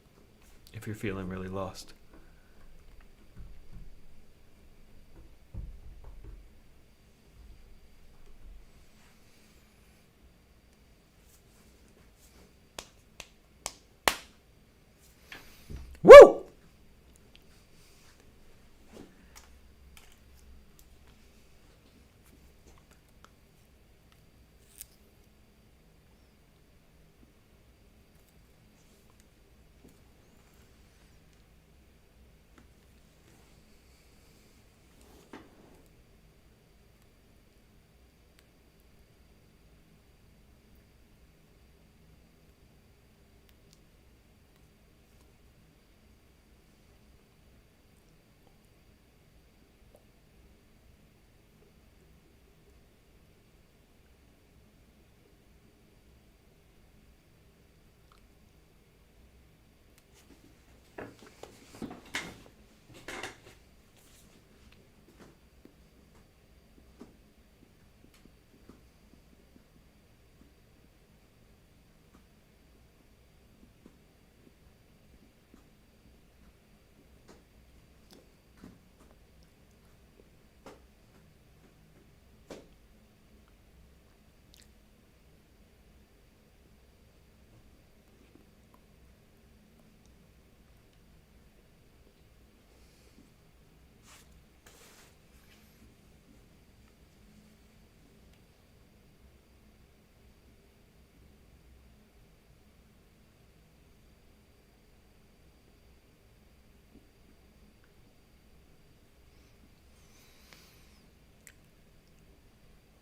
if you're feeling really lost. Woo!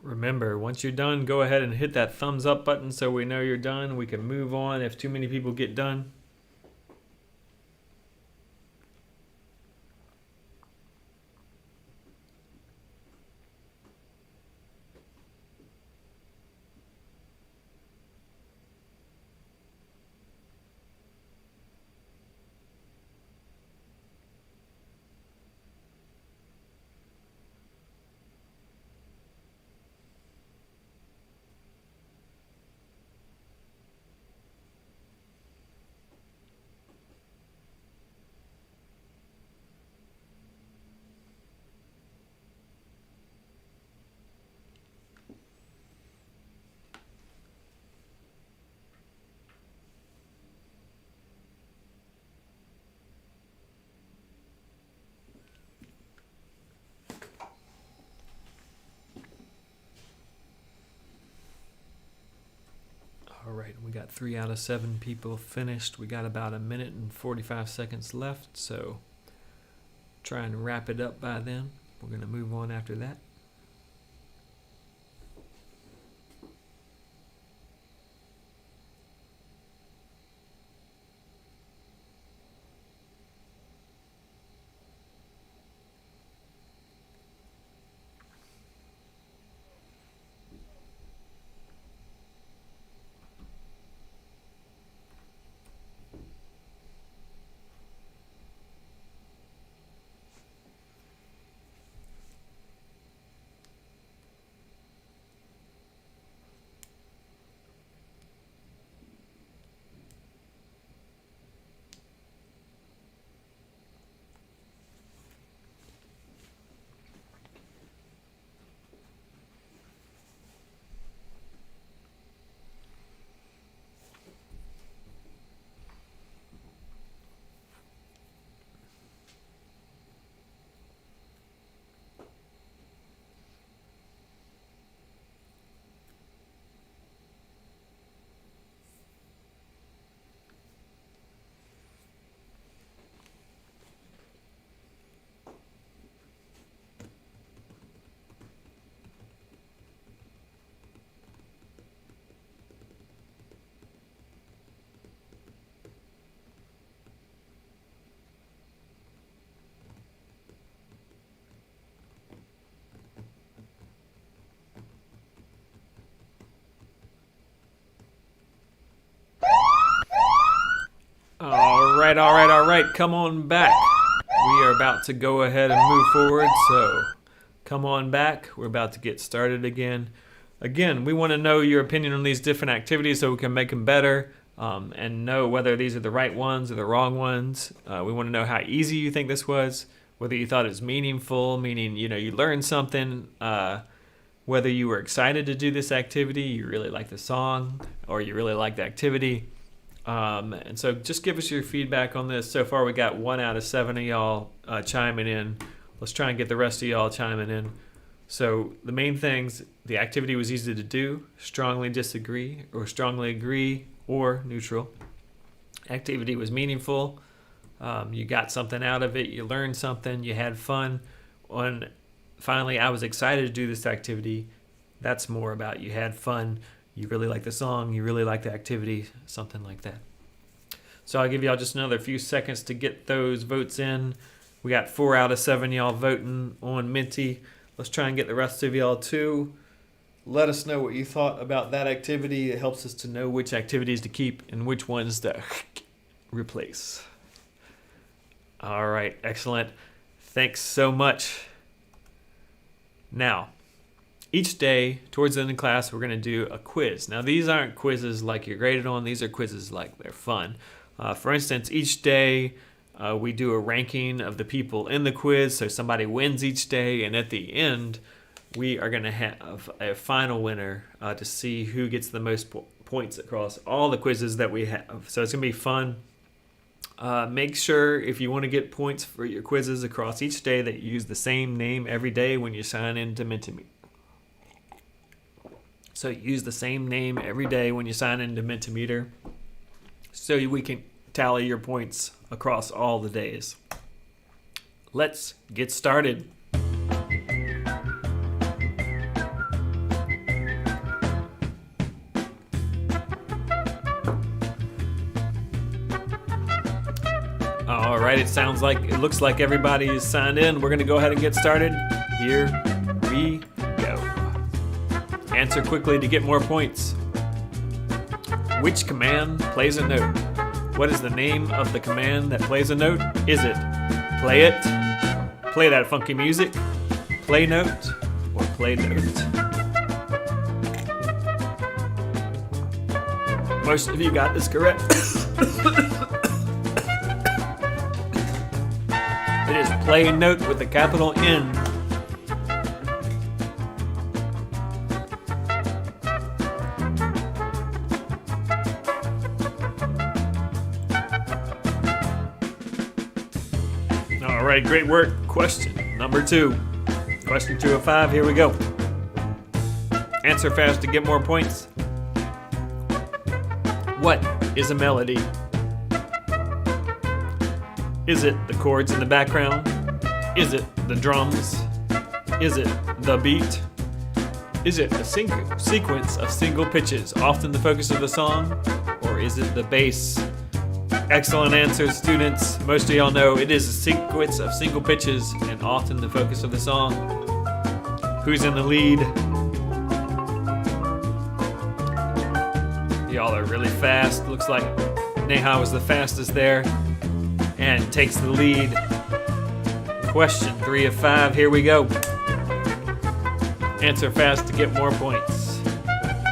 Remember, once you're done, go ahead and hit that thumbs up button so we know you're done. We can move on if too many people get done. All right, we got 3 out of 7 people finished. We got about 1 minute and 45 seconds left, so try and wrap it up by then. We're going to move on after that. All right. Come on back. We are about to go ahead and move forward, so come on back. We're about to get started again. Again, we want to know your opinion on these different activities so we can make them better. and know whether these are the right ones or the wrong ones. We want to know how easy you think this was, whether you thought it was meaningful, meaning, you learned something, whether you were excited to do this activity, you really like the song, or you really like the activity. And so just give us your feedback on this. So far we got 1 out of 7 of y'all chiming in. Let's try and get the rest of y'all chiming in. So the main things: the activity was easy to do, strongly disagree, or strongly agree, or neutral. Activity was meaningful. You got something out of it. You learned something. You had fun. And finally, I was excited to do this activity. That's more about you had fun. You really like the song. You really like the activity. Something like that. So I'll give y'all just another few seconds to get those votes in. We got 4 out of 7 y'all voting on Minty. Let's try and get the rest of y'all too. Let us know what you thought about that activity. It helps us to know which activities to keep and which ones to replace. All right, excellent. Thanks so much. Now, each day towards the end of class, we're going to do a quiz. Now, these aren't quizzes like you're graded on. These are quizzes like they're fun. For instance, each day we do a ranking of the people in the quiz. So somebody wins each day, and at the end, we are going to have a final winner to see who gets the most points across all the quizzes that we have. So it's going to be fun. Make sure if you want to get points for your quizzes across each day that you use the same name every day when you sign into Mentimeter. So use the same name every day when you sign into Mentimeter so we can tally your points across all the days. Let's get started. All right, it looks like everybody is signed in. We're going to go ahead and get started. Here we go. Answer quickly to get more points. Which command plays a note? What is the name of the command that plays a note? Is it play it, play that funky music, play note, or play note? Most of you got this correct. It is play note with a capital N. All right, great work. Question number 2. Question 2 of 5, here we go. Answer fast to get more points. What is a melody? Is it the chords in the background? Is it the drums? Is it the beat? Is it a sequence of single pitches, often the focus of the song? Or is it the bass? Excellent answers, students. Most of y'all know it is a sequence of single pitches and often the focus of the song. Who's in the lead? Y'all are really fast. Looks like Neha was the fastest there and takes the lead. Question 3 of 5, here we go. Answer fast to get more points.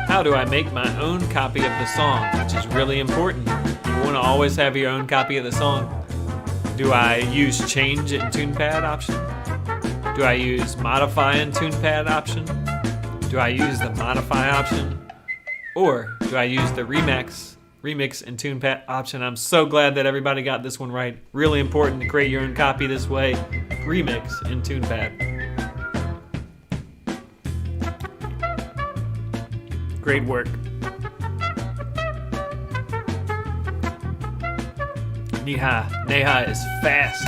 How do I make my own copy of the song, which is really important? You want to always have your own copy of the song. Do I use change in TunePad option? Do I use modify in TunePad option? Do I use the modify option? Or do I use the remix in TunePad option? I'm so glad that everybody got this one right. Really important to create your own copy this way. Remix in TunePad. Great work. Neha is fast.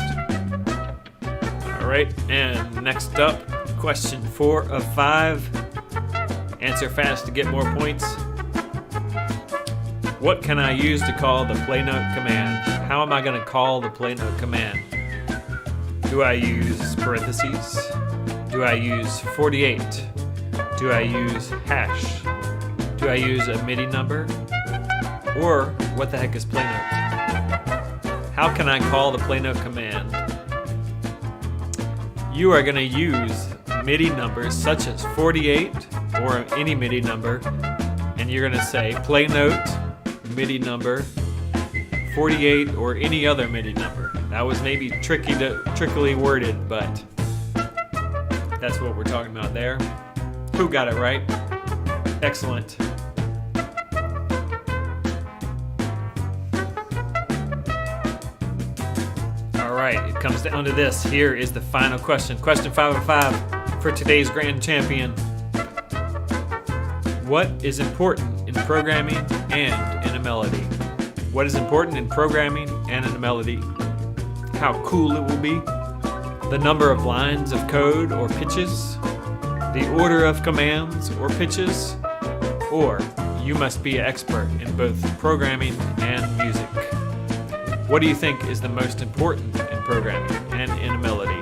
All right, and next up, question 4 of 5. Answer fast to get more points. What can I use to call the play note command? How am I going to call the play note command? Do I use parentheses? Do I use 48? Do I use hash? Do I use a MIDI number? Or what the heck is play note? How can I call the play note command? You are going to use MIDI numbers such as 48 or any MIDI number, and you're going to say play note MIDI number, 48, or any other MIDI number. That was maybe trickily worded, but that's what we're talking about there. Who got it right? Excellent. All right, it comes down to this. Here is the final question. Question 5 of 5 for today's grand champion. What is important in programming and in a melody? What is important in programming and in a melody? How cool it will be? The number of lines of code or pitches? The order of commands or pitches? Or you must be an expert in both programming and music. What do you think is the most important in programming and in a melody?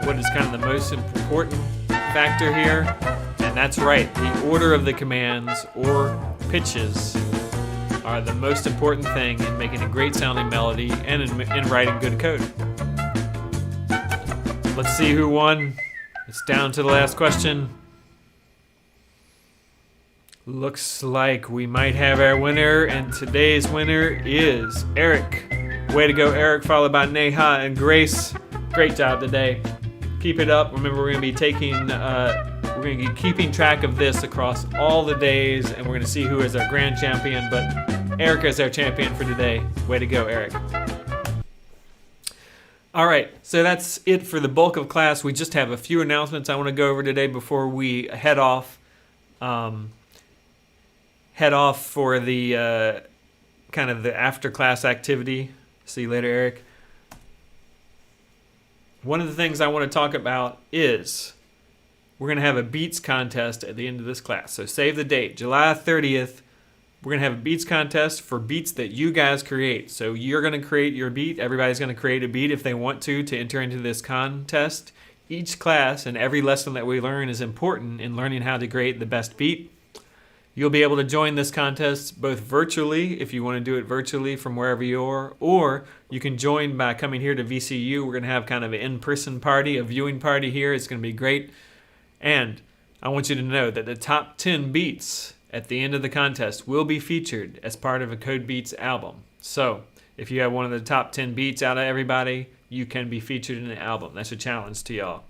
What is kind of the most important factor here? And that's right, the order of the commands or pitches are the most important thing in making a great sounding melody and in writing good code. Let's see who won. It's down to the last question. Looks like we might have our winner, and today's winner is Eric. Way to go, Eric, followed by Neha and Grace. Great job today. Keep it up. Remember, we're going to be keeping track of this across all the days, and we're going to see who is our grand champion, but Eric is our champion for today. Way to go, Eric. All right, so that's it for the bulk of class. We just have a few announcements I want to go over today before we head off for the kind of the after class activity. See you later, Eric. One of the things I want to talk about is we're going to have a beats contest at the end of this class. So save the date, July 30th. We're going to have a beats contest for beats that you guys create. So you're going to create your beat. Everybody's going to create a beat if they want to enter into this contest. Each class and every lesson that we learn is important in learning how to create the best beat. You'll be able to join this contest both virtually, if you want to do it virtually from wherever you are, or you can join by coming here to VCU. We're going to have kind of an in-person party, a viewing party here. It's going to be great. And I want you to know that the top 10 beats at the end of the contest will be featured as part of a CodeBeats album. So if you have one of the top 10 beats out of everybody, you can be featured in the album. That's a challenge to y'all.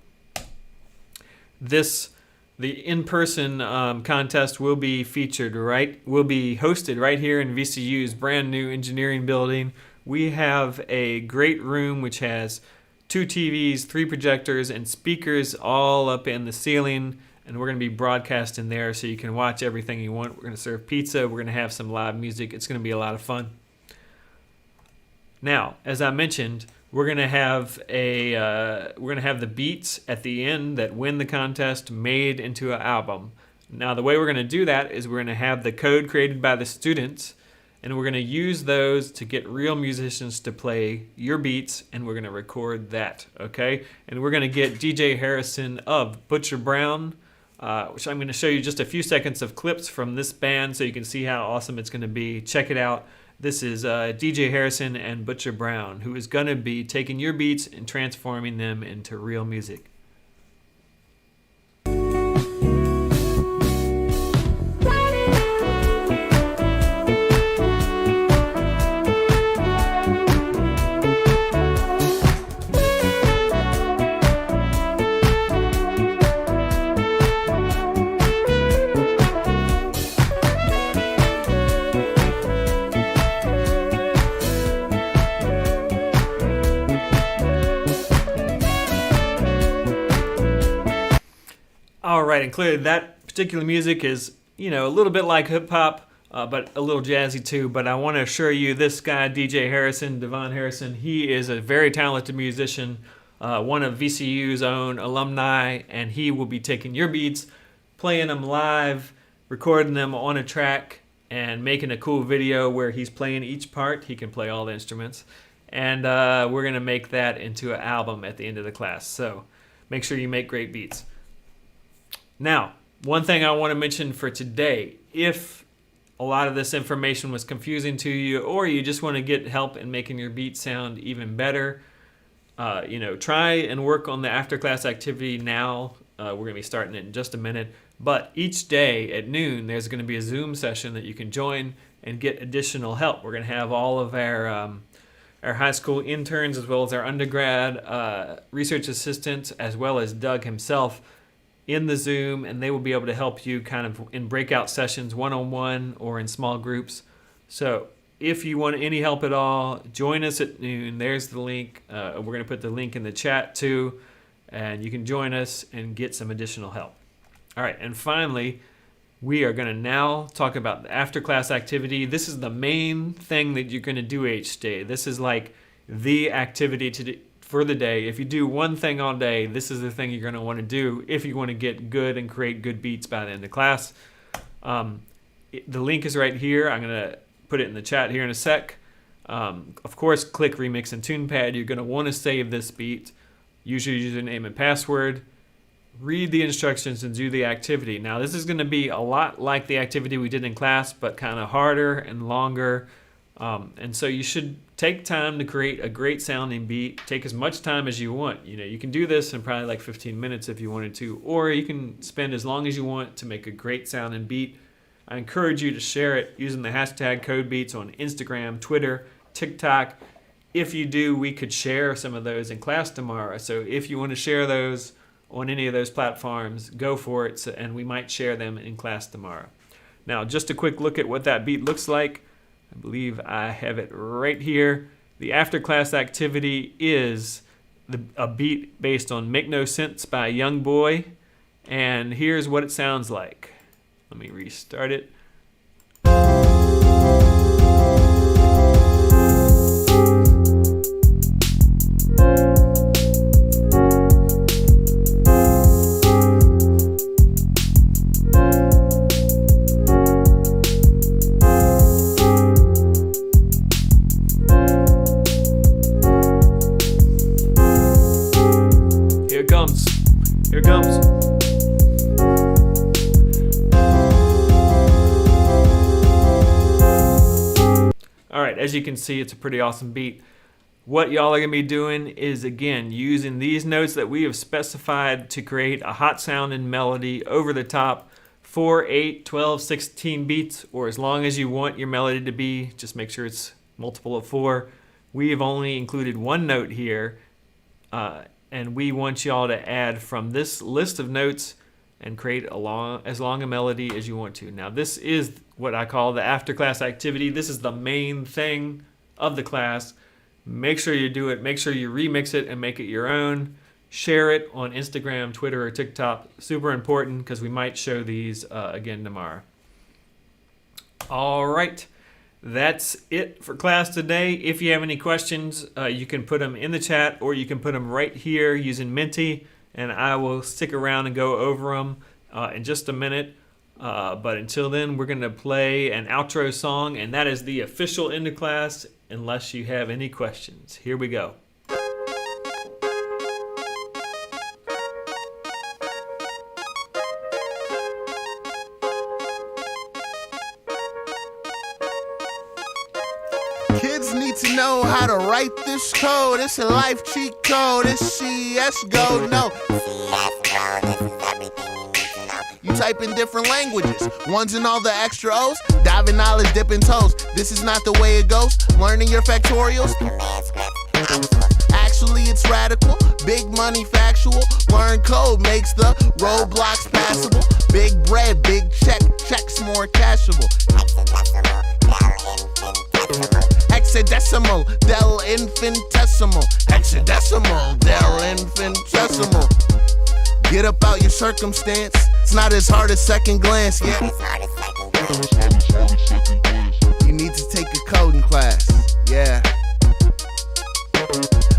The in-person contest will be hosted right here in VCU's brand new engineering building. We have a great room which has 2 TVs, 3 projectors, and speakers all up in the ceiling, and we're going to be broadcasting there so you can watch everything you want. We're going to serve pizza. We're going to have some live music. It's going to be a lot of fun. Now, as I mentioned, we're going to have the beats at the end that win the contest made into an album. Now, the way we're going to do that is we're going to have the code created by the students, and we're going to use those to get real musicians to play your beats, and we're going to record that, okay? And we're going to get DJ Harrison of Butcher Brown, which I'm going to show you just a few seconds of clips from this band so you can see how awesome it's going to be. Check it out. This is DJ Harrison and Butcher Brown, who is going to be taking your beats and transforming them into real music. All right, and clearly that particular music is, a little bit like hip hop, but a little jazzy too. But I want to assure you, this guy, DJ Harrison, Devon Harrison, he is a very talented musician, one of VCU's own alumni, and he will be taking your beats, playing them live, recording them on a track, and making a cool video where he's playing each part. He can play all the instruments. And we're going to make that into an album at the end of the class. So make sure you make great beats. Now, one thing I want to mention for today, if a lot of this information was confusing to you, or you just want to get help in making your beat sound even better, try and work on the after class activity now. We're going to be starting it in just a minute. But each day at noon, there's going to be a Zoom session that you can join and get additional help. We're going to have all of our high school interns, as well as our undergrad research assistants, as well as Doug himself in the Zoom, and they will be able to help you kind of in breakout sessions, one-on-one or in small groups. So if you want any help at all, join us at noon. There's the link. We're going to put the link in the chat too, and you can join us and get some additional help. All right, and finally, we are going to now talk about the after-class activity. This is the main thing that you're going to do each day. This is like the activity to do for the day. If you do one thing all day, this is the thing you're going to want to do if you want to get good and create good beats by the end of class. The link is right here. I'm going to put it in the chat here in a sec. Of course, click Remix and TunePad. You're going to want to save this beat. Use your username and password. Read the instructions and do the activity. Now, this is going to be a lot like the activity we did in class, but kind of harder and longer. And so you should take time to create a great sounding beat. Take as much time as you want. You know, you can do this in probably like 15 minutes if you wanted to, or you can spend as long as you want to make a great sounding beat. I encourage you to share it using the hashtag CodeBeats on Instagram, Twitter, TikTok. If you do, we could share some of those in class tomorrow. So if you want to share those on any of those platforms, go for it, and we might share them in class tomorrow. Now, just a quick look at what that beat looks like. I believe I have it right here. The after-class activity is a beat based on Make No Sense by Young Boy, and here's what it sounds like. Let me restart it. Here it comes. All right, as you can see, it's a pretty awesome beat. What y'all are gonna be doing is, again, using these notes that we have specified to create a hot sounding melody over the top. 4, 8, 12, 16 beats, or as long as you want your melody to be. Just make sure it's multiple of 4. We have only included one note here, and we want y'all to add from this list of notes and create as long a melody as you want to. Now, this is what I call the after-class activity. This is the main thing of the class. Make sure you do it. Make sure you remix it and make it your own. Share it on Instagram, Twitter, or TikTok. Super important, because we might show these again tomorrow. All right. That's it for class today. If you have any questions, you can put them in the chat, or you can put them right here using Menti, and I will stick around and go over them in just a minute. But until then, we're going to play an outro song, and that is the official end of class, unless you have any questions. Here we go. Kids need to know how to write this code. It's a life cheat code. It's CSGO. No. You type in different languages, ones and all the extra O's, diving knowledge, dipping toes. This is not the way it goes. Learning your factorials. Actually, it's radical. Big money factual. Learn code makes the roadblocks passable. Big bread, big check, checks more cashable. Hexadecimal, del infinitesimal. Hexadecimal, del infinitesimal. Get up out your circumstance. It's not as hard as second glance. Yeah. You need to take a coding class. Yeah.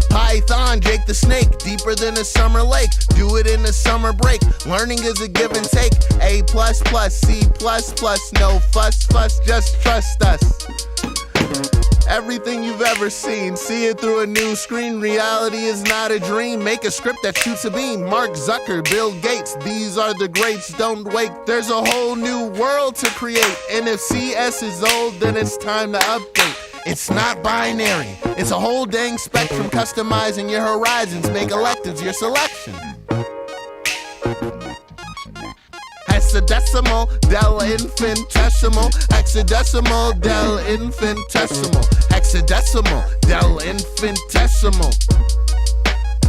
Python, Jake the Snake, deeper than a summer lake. Do it in the summer break. Learning is a give and take. A++, C++, no fuss, just trust us. Everything you've ever seen, see it through a new screen. Reality is not a dream. Make a script that shoots a beam. Mark Zucker, Bill Gates, these are the greats. Don't wait, there's a whole new world to create. And if CS is old, then it's time to update. It's not binary, it's a whole dang spectrum. Customizing your horizons, make electives your selection. hexadecimal, del infinitesimal, hexadecimal, del infinitesimal, hexadecimal, del infinitesimal,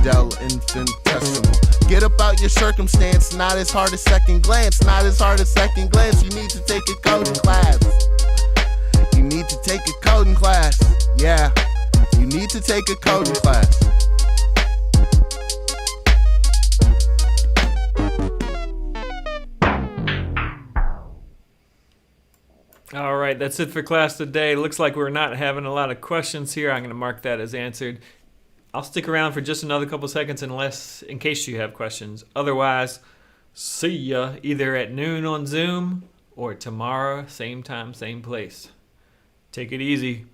del infinitesimal. Get up out your circumstance, not as hard as second glance, not as hard as second glance. You need to take a coding class. You need to take a coding class. Yeah, you need to take a coding class. All right, that's it for class today. Looks like we're not having a lot of questions here. I'm going to mark that as answered. I'll stick around for just another couple seconds in case you have questions. Otherwise, see ya either at noon on Zoom or tomorrow, same time, same place. Take it easy.